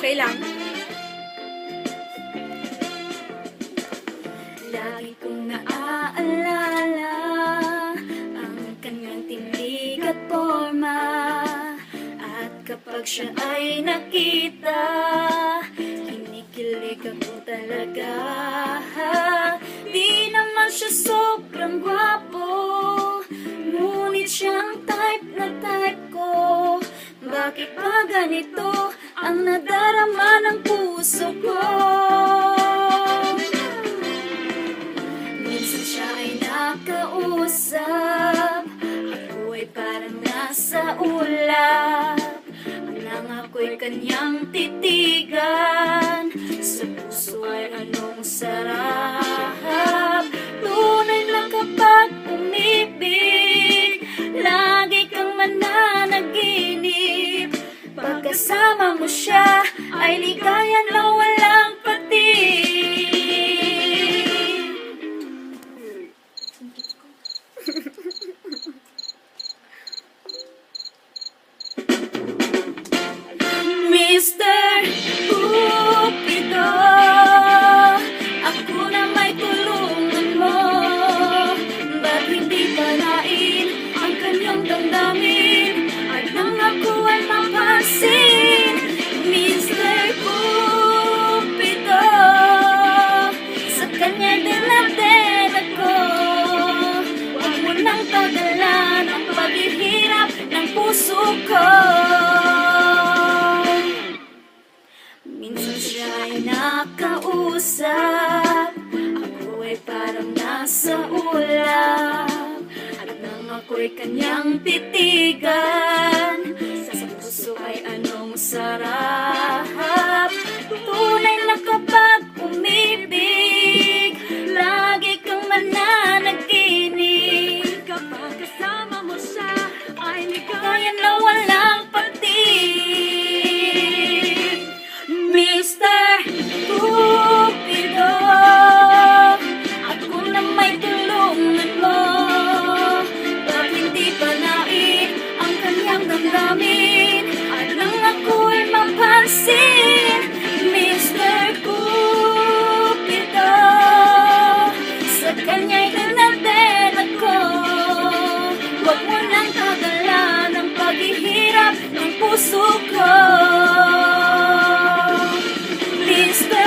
Okay lang. Lagi kong naaalala ang kanyang tindig at forma. At kapag siya ay nakita, kinikilig ako talaga. Di naman siya sobrang gwapo, ngunit siyang type na type ko. Bakit ba ganito ang nadarama ng puso ko? Minsan siya ay nakausap, ako ay parang nasa ulap. Nang ako'y kanyang titigan, sa puso ay anong sarap. Tunay lang kapag umibig, lagi kang mananaginip. Pagkasama mo siya, ay ligaya na walang patig. Mr. Cupido, ako na may tulungan mo. Ba't hindi palain ang kanyang damdamin at nang ako ay mapansin? Mr. Cupido, sa kanya din natin ako. Huwag mo nang tagalan ang paghihirap ng puso ko. Minsan siya ay nakausap, ako ay parang nasa ulap. At nang ako'y kanyang titigan, sa puso ay anong sarap. Tunay na kapag umibig, lagi kang mananaginip. Kapag kasama mo siya, ay ligaya na walang patig. Mr. Cupido, ako na may tulungan mo.